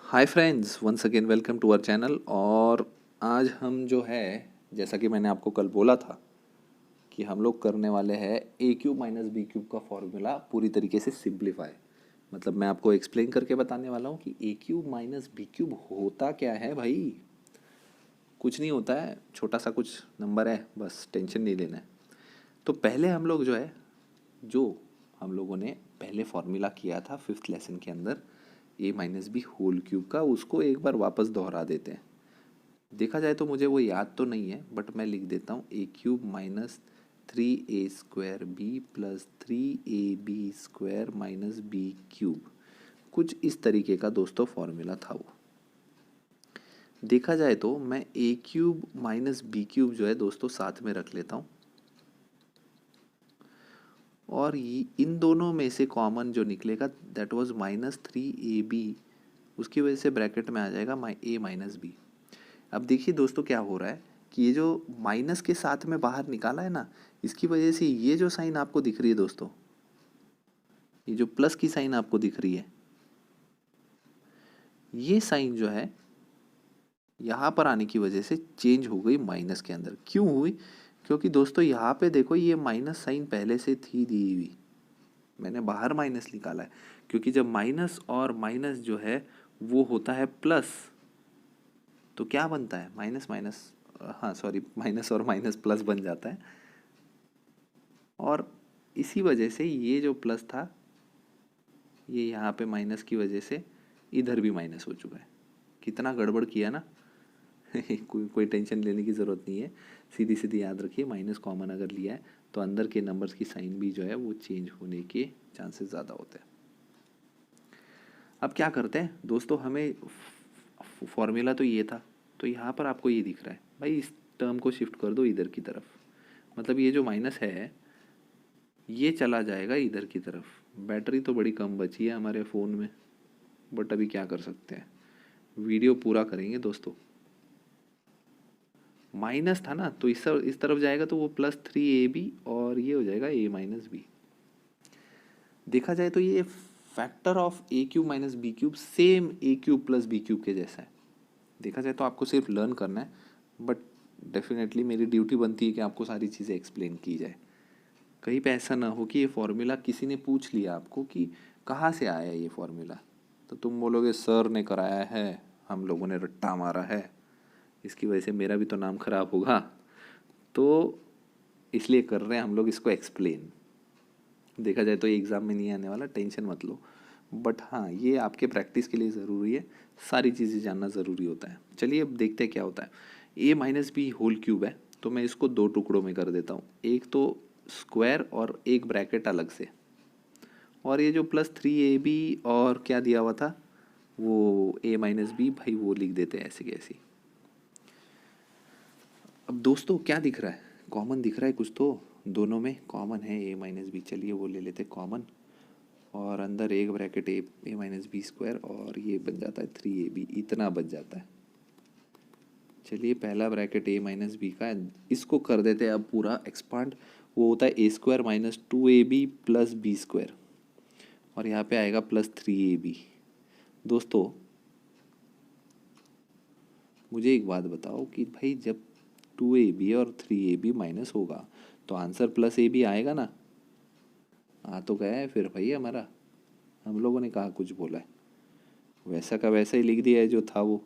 Hi friends, once again welcome to our channel. और आज हम जो है, जैसा कि मैंने आपको कल बोला था कि हम लोग करने वाले हैं ए क्यूब माइनस बी क्यूब का फॉर्मूला पूरी तरीके से सिंप्लीफाई। मतलब मैं आपको एक्सप्लेन करके बताने वाला हूँ कि ए क्यूब माइनस बी क्यूब होता क्या है भाई। कुछ नहीं होता है, छोटा सा कुछ नंबर है, बस टेंशन नहीं लेना है। तो पहले हम लोग जो है, जो हम लोगों ने पहले फॉर्मूला किया था फिफ्थ लेसन के अंदर ए माइनस बी होल क्यूब का, उसको एक बार वापस दोहरा देते हैं। देखा जाए तो मुझे वो याद तो नहीं है, बट मैं लिख देता हूँ A cube minus 3a² B plus 3ab² minus B cube. कुछ इस तरीके का दोस्तों फॉर्मूला था वो। देखा जाए तो मैं ए क्यूब माइनस बी क्यूब जो है दोस्तों साथ में रख लेता हूँ, और इन दोनों में से कॉमन जो निकलेगा दैट वाज -3ab, उसकी वजह से ब्रैकेट में आ जाएगा ए माइनस बी। अब देखिए दोस्तों क्या हो रहा है कि ये जो माइनस के साथ में बाहर निकाला है ना, इसकी वजह से ये जो साइन आपको दिख रही है दोस्तों, ये जो प्लस की साइन आपको दिख रही है, ये साइन जो है यहाँ पर आने की वजह से चेंज हो गई माइनस के अंदर। क्यों हुई? क्योंकि दोस्तों यहाँ पे देखो, ये माइनस साइन पहले से थी दी हुई, मैंने बाहर माइनस निकाला है। क्योंकि जब माइनस और माइनस जो है वो होता है प्लस, तो क्या बनता है? माइनस माइनस, हाँ सॉरी, माइनस और माइनस प्लस बन जाता है। और इसी वजह से ये जो प्लस था, ये यहाँ पे माइनस की वजह से इधर भी माइनस हो चुका है। कितना गड़बड़ किया ना। कोई टेंशन लेने की ज़रूरत नहीं है, सीधी सीधी याद रखिए, माइनस कॉमन अगर लिया है तो अंदर के नंबर्स की साइन भी जो है वो चेंज होने के चांसेस ज़्यादा होते हैं। अब क्या करते हैं दोस्तों, हमें फॉर्मूला तो ये था, तो यहाँ पर आपको ये दिख रहा है भाई, इस टर्म को शिफ्ट कर दो इधर की तरफ। मतलब ये जो माइनस है ये चला जाएगा इधर की तरफ। बैटरी तो बड़ी कम बची है हमारे फ़ोन में, बट अभी क्या कर सकते हैं, वीडियो पूरा करेंगे दोस्तों। माइनस था ना, तो इस तरफ जाएगा तो वो +3ab, और ये हो जाएगा a माइनस बी। देखा जाए तो ये factor of a cube minus B cube same a cube plus b cube के जैसा है। देखा जाए तो आपको सिर्फ लर्न करना है, बट डेफिनेटली मेरी ड्यूटी बनती है कि आपको सारी चीज़ें एक्सप्लेन की जाए। कहीं पे ऐसा ना हो कि ये फॉर्मूला किसी ने पूछ लिया आपको कि कहाँ से आया ये फॉर्मूला, तो तुम बोलोगे सर ने कराया है, हम लोगों ने रट्टा मारा है, इसकी वजह से मेरा भी तो नाम खराब होगा। तो इसलिए कर रहे हैं हम लोग इसको एक्सप्लेन। देखा जाए तो ये एग्ज़ाम में नहीं आने वाला, टेंशन मत लो, बट हाँ ये आपके प्रैक्टिस के लिए ज़रूरी है, सारी चीज़ें जानना ज़रूरी होता है। चलिए अब देखते हैं क्या होता है। ए माइनस बी होल क्यूब है, तो मैं इसको दो टुकड़ों में कर देता हूँ, एक तो स्क्वायर और एक ब्रैकेट अलग से। और ये जो +3ab और क्या दिया हुआ था वो a माइनस बी, भाई वो लिख देते हैं ऐसे की ऐसी। अब दोस्तों क्या दिख रहा है, कॉमन दिख रहा है कुछ तो, दोनों में कॉमन है a माइनस बी, चलिए वो ले लेते कॉमन। और अंदर एक ब्रैकेट ए माइनस बी स्क्वायर, और ये बन जाता है 3ab, इतना बच जाता है। चलिए पहला ब्रैकेट ए माइनस बी का है, इसको कर देते हैं अब पूरा एक्सपांड। वो होता है a² minus 2ab plus B square, और यहाँ पे आएगा +3ab। दोस्तों मुझे एक बात बताओ कि भाई जब 2ab और 3ab माइनस होगा तो आंसर +ab आएगा ना। आ तो गया है फिर भाई हमारा, हम लोगों ने कहा कुछ बोला है, वैसा का वैसा ही लिख दिया है जो था वो।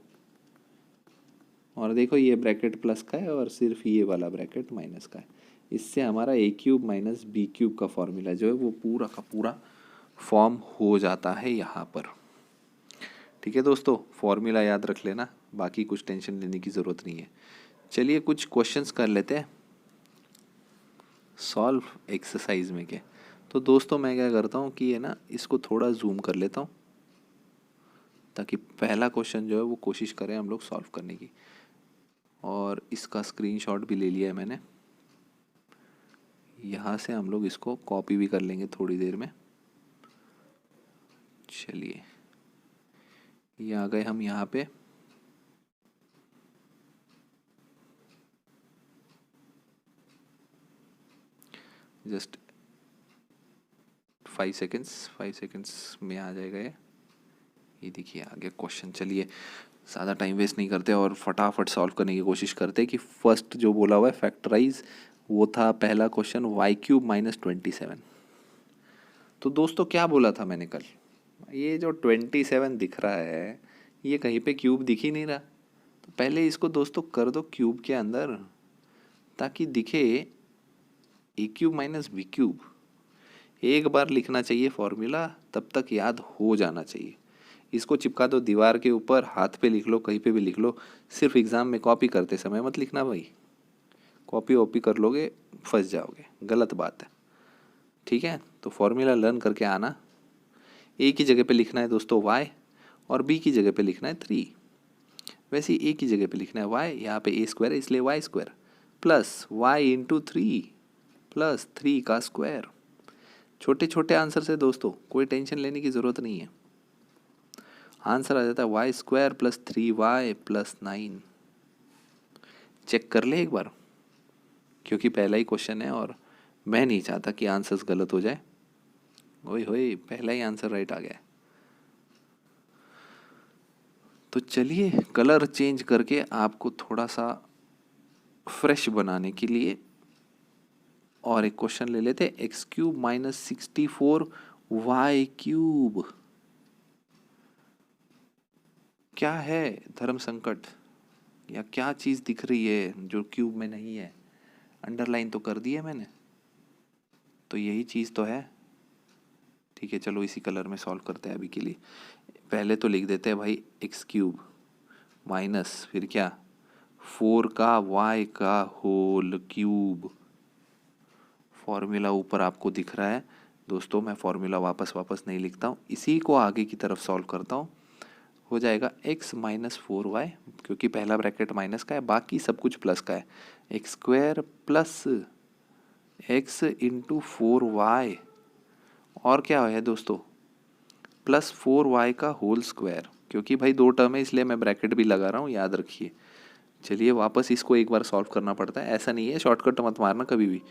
और देखो ये ब्रैकेट प्लस का है और सिर्फ ये वाला ब्रैकेट माइनस का है। इससे हमारा ए क्यूब माइनस बी क्यूब का फॉर्मूला जो है वो पूरा का पूरा फॉर्म हो जाता है यहाँ पर। ठीक है दोस्तों, फॉर्मूला याद रख लेना, बाकी कुछ टेंशन लेने की ज़रूरत नहीं है। चलिए कुछ क्वेश्चंस कर लेते हैं सॉल्व एक्सरसाइज में के। तो दोस्तों मैं क्या करता हूँ कि ये ना इसको थोड़ा जूम कर लेता हूँ, ताकि पहला क्वेश्चन जो है वो कोशिश करें हम लोग सॉल्व करने की। और इसका स्क्रीनशॉट भी ले लिया है मैंने, यहाँ से हम लोग इसको कॉपी भी कर लेंगे थोड़ी देर में। चलिए ये आ गए हम यहाँ पे। जस्ट 5 सेकेंड्स में आ जाएगा ये। ये देखिए आ गया क्वेश्चन। चलिए ज़्यादा टाइम वेस्ट नहीं करते और फटाफट सॉल्व करने की कोशिश करते कि फर्स्ट जो बोला हुआ है फैक्टराइज, वो था पहला क्वेश्चन y³ माइनस 27। तो दोस्तों क्या बोला था मैंने कल, ये जो 27 दिख रहा है ये कहीं पे क्यूब दिख ही नहीं रहा, तो पहले इसको दोस्तों कर दो क्यूब के अंदर ताकि दिखे a³ माइनस b³। एक बार लिखना चाहिए फॉर्मूला, तब तक याद हो जाना चाहिए। इसको चिपका दो दीवार के ऊपर, हाथ पे लिख लो, कहीं पे भी लिख लो, सिर्फ एग्ज़ाम में कॉपी करते समय मत लिखना भाई, कॉपी वॉपी कर लोगे फंस जाओगे, गलत बात है। ठीक है, तो फॉर्मूला लर्न करके आना। ए की जगह पे लिखना है दोस्तों y और बी की जगह पे लिखना है 3। वैसे ही ए की जगह पे लिखना है y, यहाँ पे a² है इसलिए y² plus y into 3 plus 3 का स्क्वायर। छोटे छोटे आंसर से दोस्तों कोई टेंशन लेने की ज़रूरत नहीं है। आंसर आ जाता है y² plus 3y plus 9। Check कर ले एक बार, क्योंकि पहला ही क्वेश्चन है और मैं नहीं चाहता कि आंसर्स गलत हो जाए। ओए होए, पहला ही आंसर राइट आ गया। तो चलिए कलर चेंज करके आपको थोड़ा सा फ्रेश बनाने के लिए और एक क्वेश्चन ले लेते। x³ minus 64 y³। क्या है धर्म संकट, या क्या चीज़ दिख रही है जो क्यूब में नहीं है? अंडरलाइन तो कर दी है मैंने, तो यही चीज़ तो है। ठीक है, चलो इसी कलर में सॉल्व करते हैं अभी के लिए। पहले तो लिख देते हैं भाई x³ माइनस फिर क्या 4 का y का होल क्यूब। फॉर्मूला ऊपर आपको दिख रहा है दोस्तों, मैं फॉर्मूला वापस नहीं लिखता हूँ, इसी को आगे की तरफ सॉल्व करता हूँ। हो जाएगा x माइनस 4y, क्योंकि पहला ब्रैकेट माइनस का है, बाकी सब कुछ प्लस का है। x² plus x into 4y, और क्या है दोस्तों प्लस 4y का होल स्क्वायर, क्योंकि भाई दो टर्म है इसलिए मैं ब्रैकेट भी लगा रहा हूँ, याद रखिए। चलिए वापस इसको एक बार सॉल्व करना पड़ता है, ऐसा नहीं है शॉर्टकट मत मारना कभी भी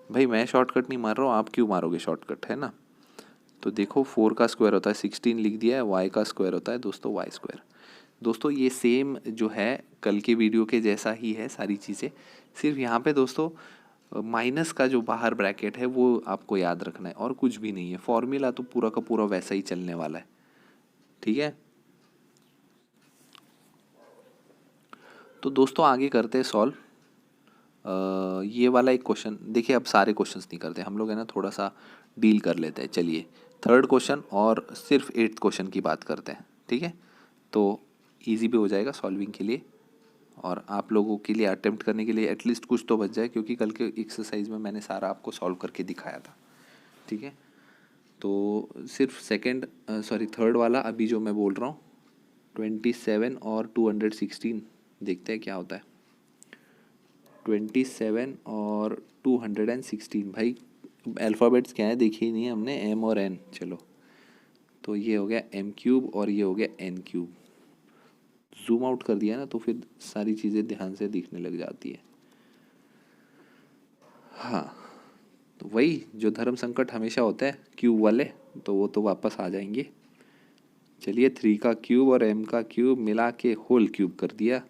भाई, मैं शॉर्टकट नहीं मार रहा हूँ, आप क्यों मारोगे शॉर्टकट, है ना। तो देखो 4 का स्क्वायर होता है 16 लिख दिया है, y का स्क्वायर होता है दोस्तों y²। दोस्तों ये सेम जो है कल के वीडियो के जैसा ही है सारी चीज़ें, सिर्फ यहाँ पे दोस्तों माइनस का जो बाहर ब्रैकेट है वो आपको याद रखना है और कुछ भी नहीं है। फॉर्मूला तो पूरा का पूरा वैसा ही चलने वाला है। ठीक है, तो दोस्तों आगे करते हैं सॉल्व। ये वाला एक क्वेश्चन देखिए, अब सारे क्वेश्चंस नहीं करते हम लोग, है ना, थोड़ा सा डील कर लेते हैं। चलिए थर्ड क्वेश्चन और सिर्फ 8th क्वेश्चन की बात करते हैं, ठीक है, तो इजी भी हो जाएगा सॉल्विंग के लिए और आप लोगों के लिए अटेम्प्ट करने के लिए एटलीस्ट कुछ तो बच जाए, क्योंकि कल के एक्सरसाइज में मैंने सारा आपको सॉल्व करके दिखाया था। ठीक है, तो सिर्फ थर्ड वाला अभी जो मैं बोल रहा हूँ 27 और 216 देखते हैं क्या होता है। 27 और 216 भाई अल्फ़ाबेट्स क्या है देखी नहीं है हमने, m और n। चलो तो ये हो गया m³ और ये हो गया n³। जूम आउट कर दिया ना तो फिर सारी चीज़ें ध्यान से दिखने लग जाती है। हाँ, तो वही जो धर्म संकट हमेशा होता है क्यूब वाले, तो वो तो वापस आ जाएंगे। चलिए 3 का क्यूब और m का क्यूब मिला के होल क्यूब कर दिया,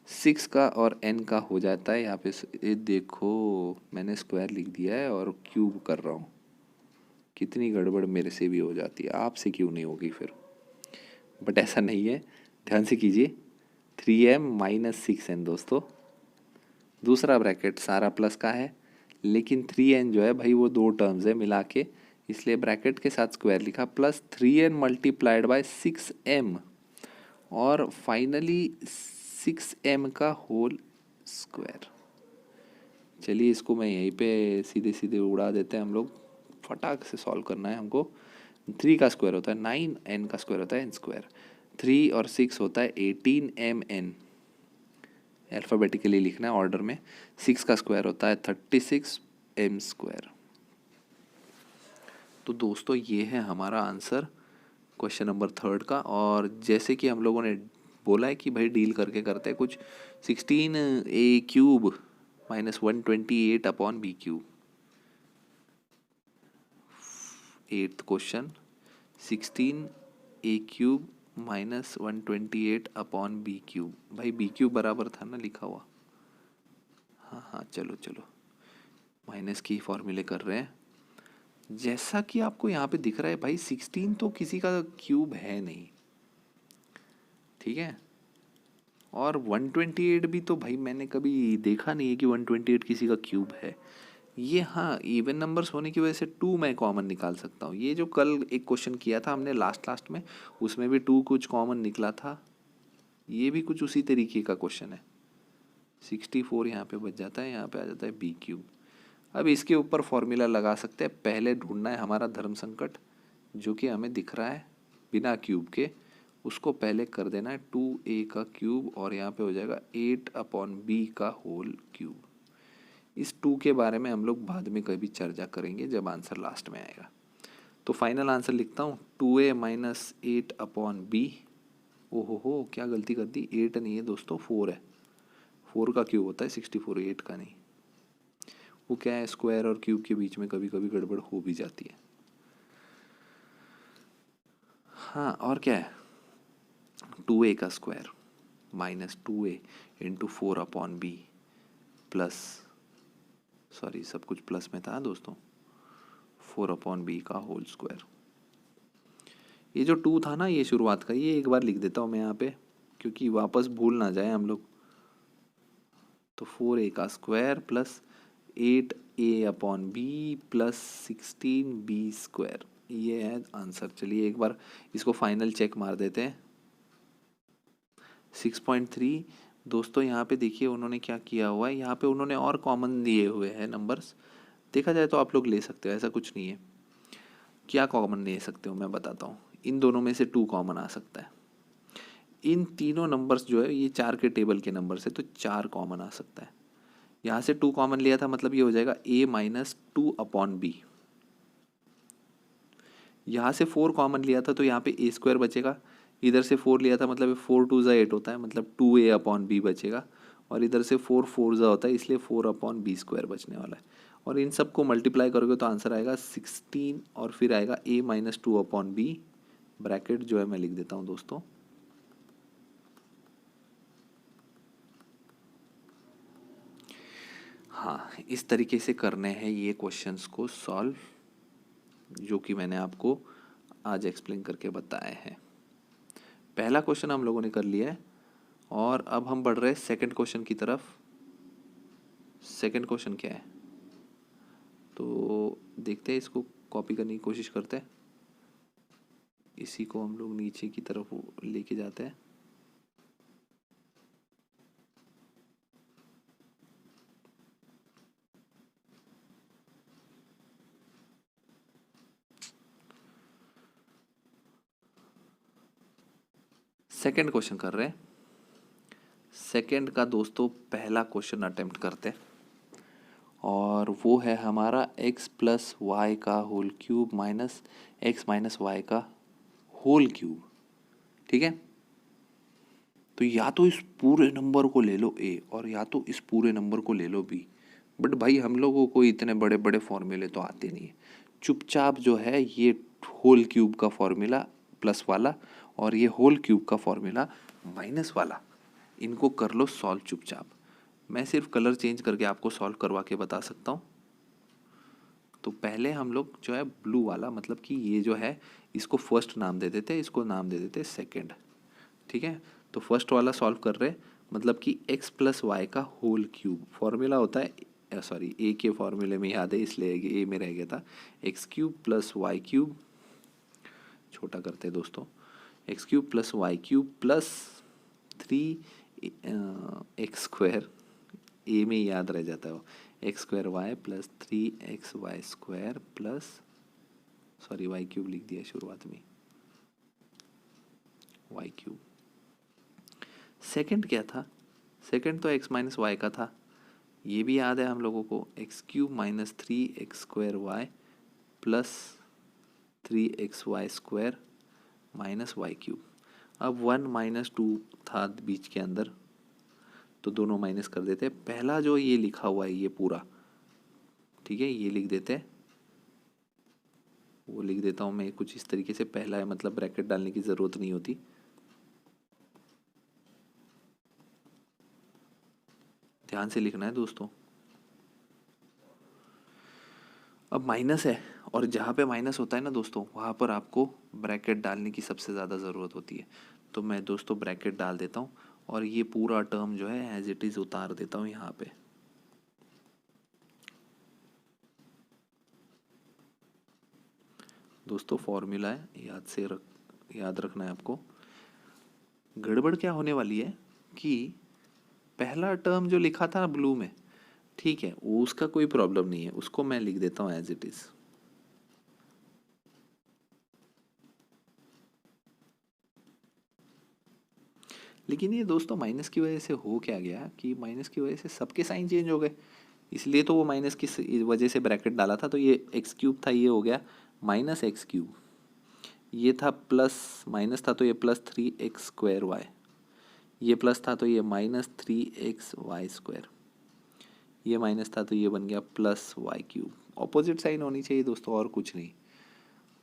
6 का और n का हो जाता है यहाँ पे। ये देखो मैंने स्क्वायर लिख दिया है और क्यूब कर रहा हूँ, कितनी गड़बड़ मेरे से भी हो जाती है, आपसे क्यों नहीं होगी फिर। बट ऐसा नहीं है, ध्यान से कीजिए। 3m माइनस 6n दोस्तों, दूसरा ब्रैकेट सारा प्लस का है, लेकिन 3n जो है भाई वो दो टर्म्स है मिला के, इसलिए ब्रैकेट के साथ स्क्वायर लिखा, plus 3n multiplied by 6m और फाइनली 6m का होल स्क्वायर। चलिए इसको मैं यहीं पे सीधे सीधे उड़ा देते हैं हम लोग, फटाक से सॉल्व करना है हमको। 3 का स्क्वायर होता है 9, n का स्क्वायर होता है n², 3 और 6 होता है 18mn, अल्फ़ाबेटिकली लिखना है ऑर्डर में। 6 का स्क्वायर होता है 36m²। तो दोस्तों ये है हमारा आंसर क्वेश्चन नंबर थर्ड का। और जैसे कि हम लोगों ने बोला है कि भाई डील करके करते हैं कुछ, 16a³ minus 128 upon b³। 8th question 16a³ minus 128 upon b cube. भाई बी क्यूब बराबर था ना लिखा हुआ। हाँ हाँ चलो चलो, माइनस की फॉर्मूले कर रहे हैं। जैसा कि आपको यहाँ पे दिख रहा है भाई 16 तो किसी का क्यूब है नहीं, ठीक है। और 128 भी तो भाई मैंने कभी देखा नहीं है कि 128 किसी का क्यूब है। ये हाँ इवन नंबर्स होने की वजह से 2 मैं कॉमन निकाल सकता हूँ। ये जो कल एक क्वेश्चन किया था हमने लास्ट में, उसमें भी 2 कुछ कॉमन निकला था। ये भी कुछ उसी तरीके का क्वेश्चन है। 64 यहाँ पे बच जाता है, यहाँ पे आ जाता है बी क्यूब। अब इसके ऊपर फॉर्मूला लगा सकते हैं। पहले ढूंढना है हमारा धर्म संकट, जो कि हमें दिख रहा है बिना क्यूब के। उसको पहले कर देना है 2a का क्यूब, और यहाँ पे हो जाएगा 8 अपॉन बी का होल क्यूब। इस 2 के बारे में हम लोग बाद में कभी चर्चा करेंगे जब आंसर लास्ट में आएगा। तो फाइनल आंसर लिखता हूँ 2a माइनस 8 अपॉन बी। ओहो हो, क्या गलती कर दी, 8 नहीं है दोस्तों 4 है। 4 का क्यूब होता है 64, 8 का नहीं। वो क्या है, स्क्वायर और क्यूब के बीच में कभी कभी गड़बड़ हो भी जाती है। हाँ और क्या है, 2a का square minus 2a into 4 upon b plus, sorry सब कुछ प्लस में था दोस्तों, 4 अपॉन बी का होल स्क्वायर। ये जो 2 था ना ये शुरुआत का, ये एक बार लिख देता हूँ मैं यहाँ पे, क्योंकि वापस भूल ना जाए हम लोग। तो 4a का square plus 8a upon b plus 16b square, ये है आंसर। चलिए एक बार इसको फाइनल चेक मार देते हैं। 6.3 दोस्तों, यहाँ पे देखिए उन्होंने क्या किया हुआ है, यहाँ पे उन्होंने और कॉमन दिए हुए हैं नंबर्स। देखा जाए तो आप लोग ले सकते हो, ऐसा कुछ नहीं है। क्या कॉमन ले सकते हो मैं बताता हूँ। इन दोनों में से 2 कॉमन आ सकता है। इन तीनों नंबर्स जो है ये 4 के टेबल के नंबर से, तो 4 कॉमन आ सकता है। यहाँ से 2 कॉमन लिया था, मतलब ये हो जाएगा a माइनस 2 अपॉन बी। यहाँ से 4 कॉमन लिया था तो यहाँ पे a स्क्वायर बचेगा। इधर से 4 लिया था मतलब 4 2 ज़ा 8 होता है, मतलब 2a अपॉन बी बचेगा। और इधर से 4 4 ज़ा होता है, इसलिए 4 अपॉन बी स्क्वायर बचने वाला है। और इन सबको मल्टीप्लाई करोगे तो आंसर आएगा 16, और फिर आएगा a minus 2 upon b. Bracket जो है मैं लिख देता हूँ दोस्तों। हाँ इस तरीके से करने हैं ये क्वेश्चंस को सॉल्व, जो कि मैंने आपको आज एक्सप्लेन करके बताए हैं। पहला क्वेश्चन हम लोगों ने कर लिया है, और अब हम बढ़ रहे हैं सेकंड क्वेश्चन की तरफ। सेकंड क्वेश्चन क्या है, तो देखते हैं, इसको कॉपी करने की कोशिश करते हैं। इसी को हम लोग नीचे की तरफ लेके जाते हैं। सेकंड क्वेश्चन कर रहे हैं। सेकंड का दोस्तों पहला क्वेश्चन अटेम्प्ट करते हैं, और वो है हमारा x प्लस वाई का whole cube minus x minus y का होल क्यूब। ठीक है, तो या तो इस पूरे नंबर को ले लो a, और या तो इस पूरे नंबर को ले लो b। बट भाई हम लोगों को इतने बड़े बड़े फॉर्मूले तो आते नहीं है। चुपचाप जो है ये होल क्यूब का फॉर्मूला प्लस वाला, और ये होल क्यूब का फॉर्मूला माइनस वाला, इनको कर लो सॉल्व चुपचाप। मैं सिर्फ कलर चेंज करके आपको सॉल्व करवा के बता सकता हूँ। तो पहले हम लोग जो है ब्लू वाला, मतलब कि ये जो है इसको फर्स्ट नाम दे देते, इसको नाम दे देते सेकंड। ठीक है, तो फर्स्ट वाला सॉल्व कर रहे, मतलब कि x प्लस वाई का होल क्यूब फॉर्मूला होता है, सॉरी a के फॉर्मूले में याद है इसलिए a में रह गया था। X cube plus Y cube, छोटा करते हैं दोस्तों, X cube plus Y cube plus 3x square, ए में याद रह जाता है वो, X square Y plus 3x Y square plus, sorry Y cube लिख दिया शुरुआत में, वाई क्यूब। सेकंड क्या था, सेकंड तो x माइनस वाई का था, ये भी याद है हम लोगों को, x cube minus 3x square Y plus 3x Y square minus y cube. अब 1 माइनस 2 था बीच के अंदर, तो दोनों माइनस कर देते हैं। पहला जो ये लिखा हुआ है ये पूरा, ठीक है, ये लिख देते हैं, वो लिख देता हूँ मैं कुछ इस तरीके से। पहला है मतलब ब्रैकेट डालने की ज़रूरत नहीं होती, ध्यान से लिखना है दोस्तों। अब माइनस है, और जहाँ पे माइनस होता है ना दोस्तों, वहाँ पर आपको ब्रैकेट डालने की सबसे ज़्यादा ज़रूरत होती है। तो मैं दोस्तों ब्रैकेट डाल देता हूँ और ये पूरा टर्म जो है एज इट इज़ उतार देता हूँ यहाँ पे। दोस्तों फॉर्मूला है, याद रखना है आपको। गड़बड़ क्या होने वाली है कि पहला टर्म जो लिखा था ना ब्लू में, ठीक है, वो उसका कोई प्रॉब्लम नहीं है, उसको मैं लिख देता हूँ एज इट इज़। लेकिन ये दोस्तों माइनस की वजह से हो क्या गया कि माइनस की वजह से सबके साइन चेंज हो गए, इसलिए तो वो माइनस की वजह से ब्रैकेट डाला था। तो ये एक्स क्यूब था, ये हो गया माइनस एक्स क्यूब। ये था प्लस, माइनस था तो ये प्लस 3x² ये प्लस था तो ये माइनस 3xy²। ये माइनस था तो ये बन गया +y³। ऑपोजिट साइन होनी चाहिए दोस्तों, और कुछ नहीं।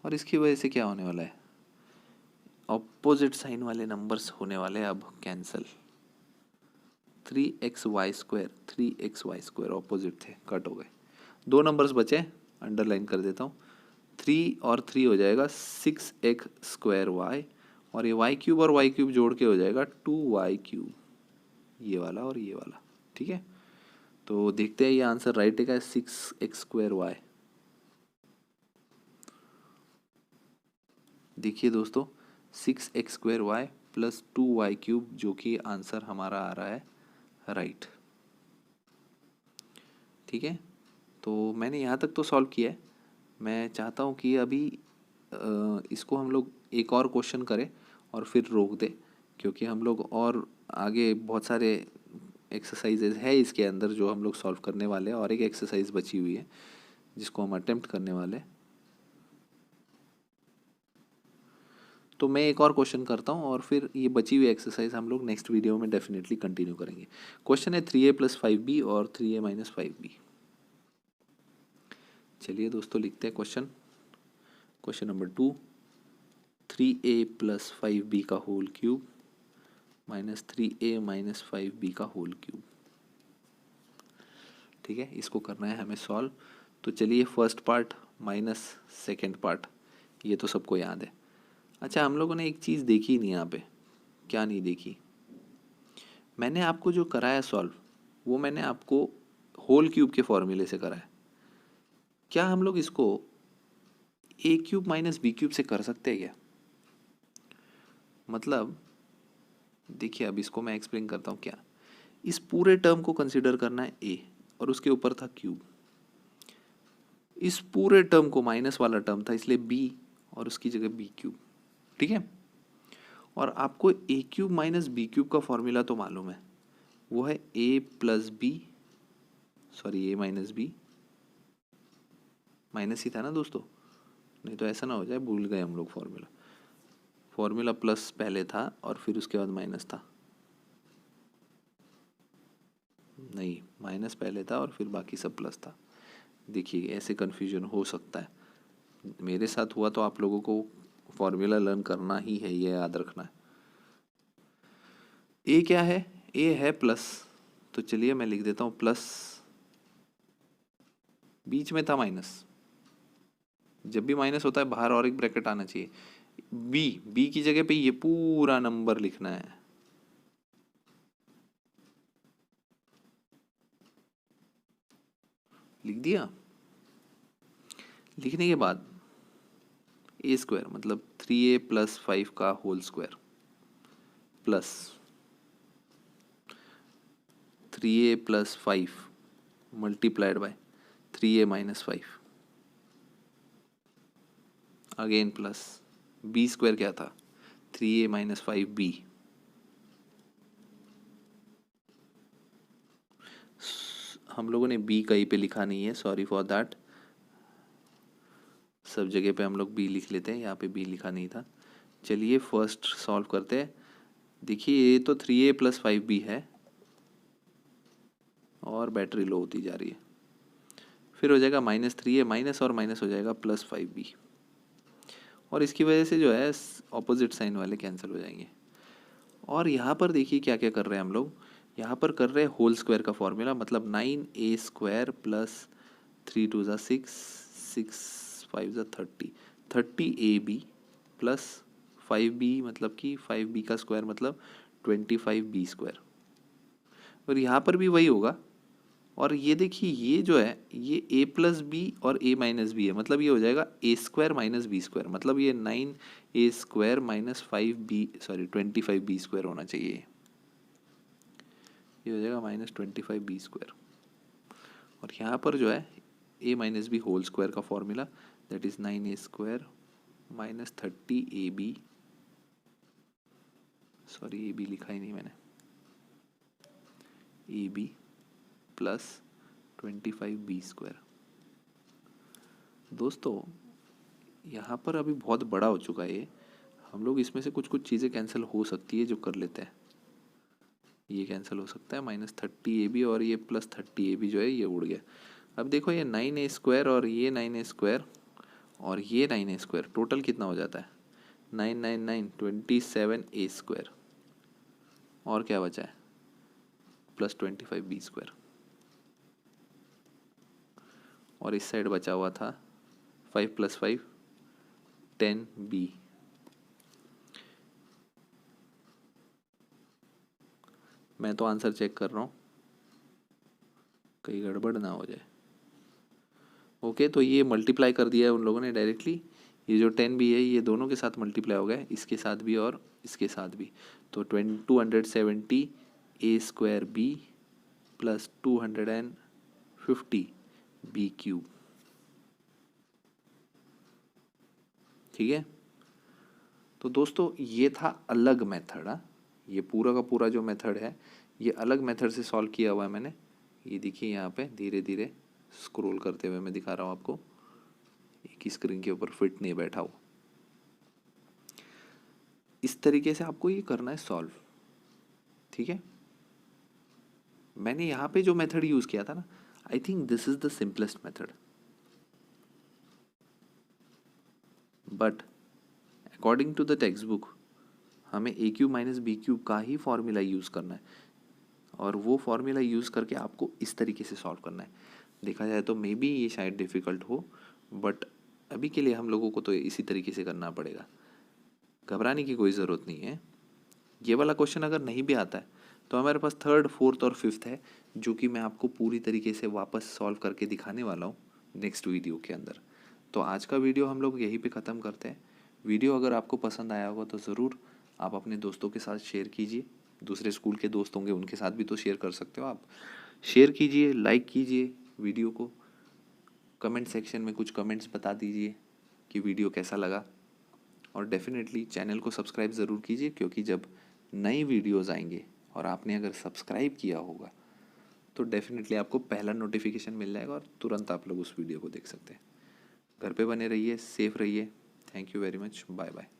और इसकी वजह से क्या होने वाला है, ऑपोजिट साइन वाले नंबर्स होने वाले अब कैंसिल। 3xy² ऑपोजिट थे, कट हो गए। दो नंबर्स बचे, अंडरलाइन कर देता हूँ। 3 और 3 हो जाएगा 6x²y, और ये y³ और y³ जोड़ के हो जाएगा 2y³। ये वाला और ये वाला, ठीक है। तो देखते हैं ये आंसर राइट है क्या, 6x²y। देखिए दोस्तों 6x² प्लस 2y³, जो कि आंसर हमारा आ रहा है राइट, ठीक है। तो मैंने यहाँ तक तो सॉल्व किया है। मैं चाहता हूँ कि अभी इसको हम लोग एक और क्वेश्चन करें और फिर रोक दें, क्योंकि हम लोग और आगे बहुत सारे एक्सरसाइजेज है इसके अंदर जो हम लोग सॉल्व करने वाले हैं, और एक एक्सरसाइज बची हुई है जिसको हम अटेम्प्ट करने वाले हैं। तो मैं एक और क्वेश्चन करता हूँ और फिर ये बची हुई एक्सरसाइज हम लोग नेक्स्ट वीडियो में डेफिनेटली कंटिन्यू करेंगे। क्वेश्चन है 3a + 5b और 3a - 5b। चलिए दोस्तों लिखते हैं question. Question number 2, 3a + 5b का whole cube minus 3a - 5b का होल क्यूब। ठीक है, इसको करना है हमें सॉल्व। तो चलिए first part minus second part, ये तो सबको याद है। अच्छा, हम लोगों ने एक चीज़ देखी नहीं यहाँ पे। क्या नहीं देखी, मैंने आपको जो कराया सॉल्व, वो मैंने आपको होल क्यूब के फॉर्मूले से कराया। क्या हम लोग इसको a³ - b³ से कर सकते हैं क्या? मतलब देखिए, अब इसको मैं एक्सप्लेन करता हूँ क्या। इस पूरे टर्म को कंसिडर करना है a, और उसके ऊपर था क्यूब। इस पूरे टर्म को माइनस वाला टर्म था, इसलिए b, और उसकी जगह b³, ठीक है। और आपको a³ - b³ का फॉर्मूला तो मालूम है, वो है a + b, sorry a - b, minus ही था ना दोस्तों, नहीं तो ऐसा ना हो जाए भूल गए हम लोग फॉर्मूला। फॉर्मूला प्लस पहले था और फिर उसके बाद माइनस था, नहीं माइनस पहले था और फिर बाकी सब प्लस था। देखिए ऐसे कन्फ्यूजन हो सकता है, मेरे साथ हुआ तो आप लोगों को फॉर्मूला लर्न करना ही है, ये याद रखना है। ए क्या है, ए है प्लस, तो चलिए मैं लिख देता हूँ प्लस, बीच में था माइनस। जब भी माइनस होता है बाहर और एक ब्रैकेट आना चाहिए। बी की जगह पे ये पूरा नंबर लिखना है, लिख दिया। लिखने के बाद a² मतलब 3a + 5 का whole square plus 3a + 5 multiplied by 3a - 5, again plus b² क्या था, 3a - 5b। हम लोगों ने b कहीं पे लिखा नहीं है, सॉरी फॉर दैट। सब जगह पे हम लोग b लिख लेते हैं, यहाँ पे b लिखा नहीं था। चलिए फर्स्ट सॉल्व करते हैं। देखिए ये तो 3a + 5b है और बैटरी लो होती जा रही है, फिर हो जाएगा -3a, माइनस और माइनस हो जाएगा +5b, और इसकी वजह से जो है ऑपोजिट साइन वाले कैंसिल हो जाएंगे। और यहाँ पर देखिए क्या क्या कर रहे हैं हम लोग, यहाँ पर कर रहे हैं होल स्क्वायर का फॉर्मूला, मतलब 9a² प्लस 3 2 ज़ा 6, 6 5 ज़ा 30, 30ab प्लस 5b, मतलब कि 5b का स्क्वायर मतलब 25b²। और यहाँ पर भी वही होगा। और ये देखिए ये जो है ये a+b और a-b है, मतलब ये हो जाएगा a² माइनस b², मतलब ये 9a² माइनस 25b² होना चाहिए। ये हो जाएगा -25b²। और यहाँ पर जो है a-b होल स्क्वायर का formula, that is 9a² minus 30ab, sorry ab लिखा ही नहीं मैंने, ab प्लस 25b²। दोस्तों यहाँ पर अभी बहुत बड़ा हो चुका है ये, हम लोग इसमें से कुछ कुछ चीज़ें कैंसिल हो सकती है जो कर लेते हैं। ये कैंसिल हो सकता है -30ab, और ये +30ab जो है ये उड़ गया। अब देखो ये 9a² और ये 9a² और ये 9a², टोटल कितना हो जाता है 9 9 9 27a², और क्या बचा है +25b²। और इस साइड बचा हुआ था 5 + 5 10b। मैं तो आंसर चेक कर रहा हूँ कहीं गड़बड़ ना हो जाए। ओके, तो ये मल्टीप्लाई कर दिया है उन लोगों ने डायरेक्टली। ये जो 10b है ये दोनों के साथ मल्टीप्लाई हो गया, इसके साथ भी और इसके साथ भी। तो 270 a²b प्लस 250 b³। ठीक है, तो दोस्तों ये था अलग मेथड। ये पूरा का पूरा जो मेथड है ये अलग मेथड से सॉल्व किया हुआ है मैंने। ये देखिए यहाँ पे धीरे धीरे स्क्रॉल करते हुए मैं दिखा रहा हूँ आपको, एक ही स्क्रीन के ऊपर फिट नहीं बैठा हो। इस तरीके से आपको ये करना है सॉल्व। ठीक है, मैंने यहाँ पे जो मेथड यूज किया था ना, I think this is the simplest method, but according to the textbook हमें a³ माइनस b³ का ही फॉर्मूला यूज करना है, और वो फॉर्मूला यूज करके आपको इस तरीके से सॉल्व करना है। देखा जाए तो मे बी ये शायद डिफिकल्ट हो, बट अभी के लिए हम लोगों को तो इसी तरीके से करना पड़ेगा। घबराने की कोई ज़रूरत नहीं है। ये वाला क्वेश्चन अगर नहीं भी आता है तो हमारे पास 3rd 4th और 5th है, जो कि मैं आपको पूरी तरीके से वापस सॉल्व करके दिखाने वाला हूँ नेक्स्ट वीडियो के अंदर। तो आज का वीडियो हम लोग यहीं पे ख़त्म करते हैं। वीडियो अगर आपको पसंद आया होगा तो ज़रूर आप अपने दोस्तों के साथ शेयर कीजिए। दूसरे स्कूल के दोस्त होंगे उनके साथ भी तो शेयर कर सकते हो आप। शेयर कीजिए, लाइक कीजिए वीडियो को, कमेंट सेक्शन में कुछ कमेंट्स बता दीजिए कि वीडियो कैसा लगा, और डेफिनेटली चैनल को सब्सक्राइब ज़रूर कीजिए, क्योंकि जब नई वीडियोस आएंगे और आपने अगर सब्सक्राइब किया होगा तो डेफिनेटली आपको पहला नोटिफिकेशन मिल जाएगा और तुरंत आप लोग उस वीडियो को देख सकते हैं। घर पे बने रहिए, सेफ रहिए। Thank you very much, bye bye.